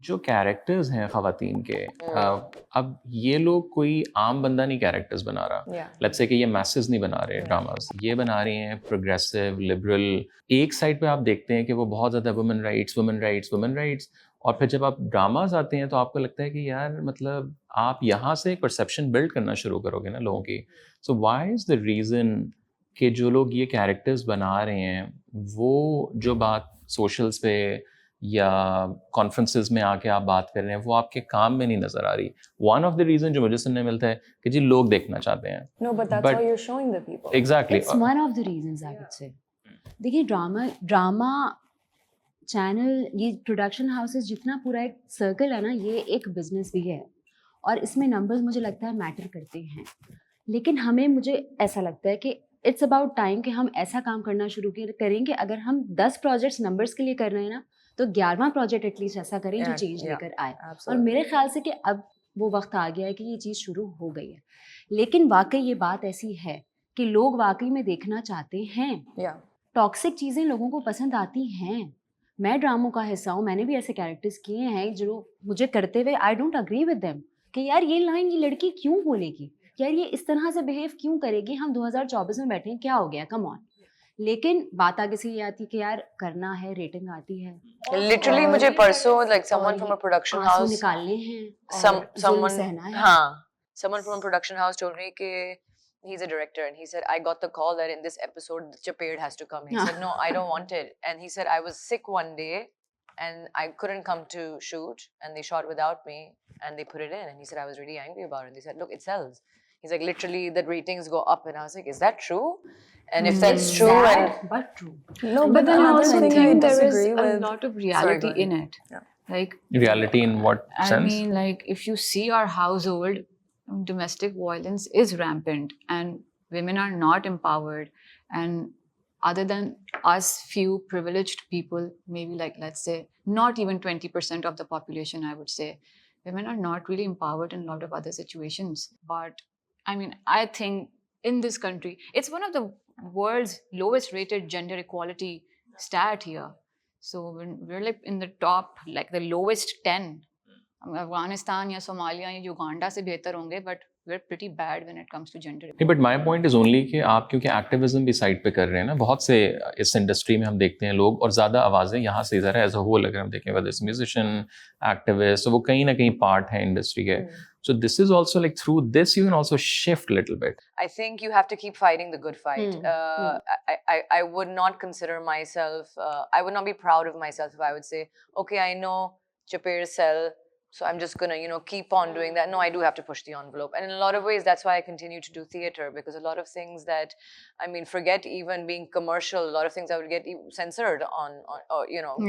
जो कैरेक्टर्स हैं ख़वातीन के, अब ये लोग कोई आम बंदा नहीं कैरेक्टर्स बना रहा। लेट्स से कि ये मैसेज नहीं बना रहे ड्रामास, ये बना रही हैं प्रोग्रेसिव लिबरल। एक साइड पे आप देखते हैं कि वो बहुत ज़्यादा women rights women rights women rights, और फिर जब आप ड्रामास आते हैं तो आपको लगता है कि यार मतलब आप यहाँ से एक परसेप्शन बिल्ड करना शुरू करोगे ना लोगों की। So why is the reason कि जो लोग ये कैरेक्टर्स बना रहे हैं वो जो बात सोशल्स पे या कॉन्फ्रेंसेस में आके आप बात कर रहे हैं वो आपके काम में नहीं नजर आ रही। वन ऑफ द रीजन जो मुझे सुनने मिलता है कि जी लोग देखना चाहते हैं। No, but that's how you're showing the people. Exactly. It's one of the reasons I would say. देखिए ड्रामा चैनल, ये प्रोडक्शन हाउसेस जितना पूरा एक सर्कल है ना, ये एक बिजनेस भी है और इसमें नंबर्स मुझे लगता है मैटर करते हैं। लेकिन मुझे ऐसा लगता है कि इट्स अबाउट टाइम कि हम ऐसा काम करना शुरू करेंगे। अगर हम 10 प्रोजेक्ट्स नंबर्स के लिए कर रहे हैं ना, तो 11वां प्रोजेक्ट एटलीस्ट ऐसा करें जो चेंज लेकर आए। और मेरे ख्याल से कि अब वो वक्त आ गया है कि ये चीज़ शुरू हो गई है। लेकिन वाकई ये बात ऐसी है कि लोग वाकई में देखना चाहते हैं। टॉक्सिक चीज़ें लोगों को पसंद आती हैं। मैं ड्रामों का हिस्सा हूँ, मैंने भी ऐसे कैरेक्टर्स किए हैं जो मुझे करते हुए I don't agree with them कि यार ये लाइन ये लड़की क्यों बोलेगी, यार ये इस तरह से बिहेव क्यों करेगी, हम 2024 में बैठे हैं, क्या हो गया, कम ऑन। लेकिन बात आगे से ये आती कि यार करना है, रेटिंग आती है। Literally मुझे परसों like someone from a production house निकालने हैं, someone सहना है। हाँ, someone from a production house told me कि he's a director and he said I got the call that in this episode Chappelle has to come. He said no, I don't want it, and he said I was sick one day and I couldn't come to shoot and they shot without me and they put it in, and he said I was really angry about it. They said look, it sells. He's like literally the ratings go up, and I was like, is that true? And if that's true, but true. No, but then I also think there is a lot of reality in it. Like reality in what sense? I mean, like if you see our household, domestic violence is rampant and women are not empowered, and other than us few privileged people, maybe like let's say not even 20% of the population, I would say women are not really empowered in a lot of other situations. But I mean, I think in this country it's one of the world's lowest rated gender equality stat here. So we're like in the top, like the lowest 10. Afghanistan या Somalia या Uganda से बेहतर होंगे, but we're pretty bad when it comes to gender equality. But my point is only कि आप क्योंकि activism भी side पे कर रहे हैं ना, बहुत से इस इंडस्ट्री में हम देखते हैं लोग, और ज़्यादा आवाज़ें यहाँ से ज़रा एज अ होल अगर हम देखें वेदर इट्स म्यूजिशियन एक्टिविस्ट, तो वो कहीं ना कहीं पार्ट है इंडस्ट्री के। So this is also like through this you can also shift a little bit. I think you have to keep fighting the good fight. I would not consider myself, I would not be proud of myself if I would say, okay, I know Chappelle sell, so I'm just gonna, keep on doing that. No, I do have to push the envelope. And in a lot of ways, that's why I continue to do theater, because a lot of things that, I mean, forget even being commercial, a lot of things I would get censored on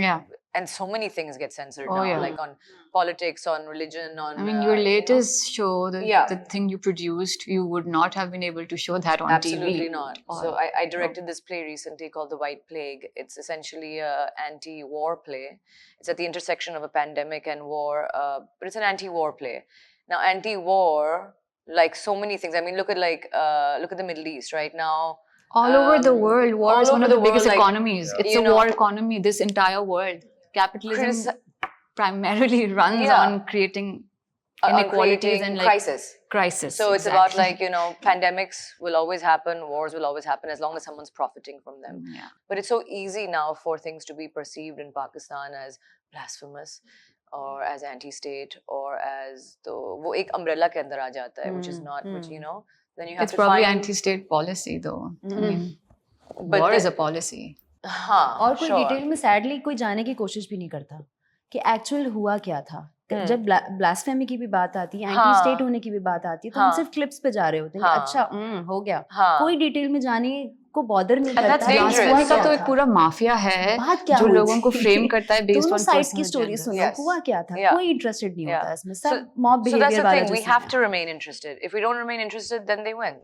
Yeah. And so many things get censored now, like on politics, on religion, on... I mean, your latest show, the thing you produced, you would not have been able to show that on TV. Absolutely not. So I directed this play recently called The White Plague. It's essentially an anti-war play. It's at the intersection of a pandemic and war, but it's an anti-war play. Now, anti-war, like so many things. I mean, look at the Middle East right now. All over the world, war is one of the biggest economies. It's a war economy, this entire world. Capitalism primarily runs on creating inequalities and like crisis. So it's about like, pandemics will always happen, wars will always happen as long as someone's profiting from them. Yeah. But it's so easy now for things to be perceived in Pakistan as blasphemous or as anti-state or as wo ek umbrella ke andar aa jata hai, which is not, which then you have it's to probably find anti-state policy though. I mean, but war is a policy. हाँ, और कोई detail में sadly कोई जाने की कोशिश भी नहीं करता कि एक्चुअल हुआ क्या था। जब ब्लास्फेमी की भी बात आती है, एंटी स्टेट होने की भी बात आती है, तो हम सिर्फ क्लिप्स पे जा रहे होते हैं कि अच्छा हो गया, कोई डिटेल में जाने को बॉदर नहीं करता। ब्लास्फेमी का तो एक पूरा माफिया है जो लोगों को फ्रेम करता है बेस्ड ऑन साइड की स्टोरी सुनो, हुआ क्या था, कोई इंटरेस्टेड नहीं होता इसमें, सब मॉब बिहेवियर वाला। We have to remain interested. If we don't remain interested, then they win.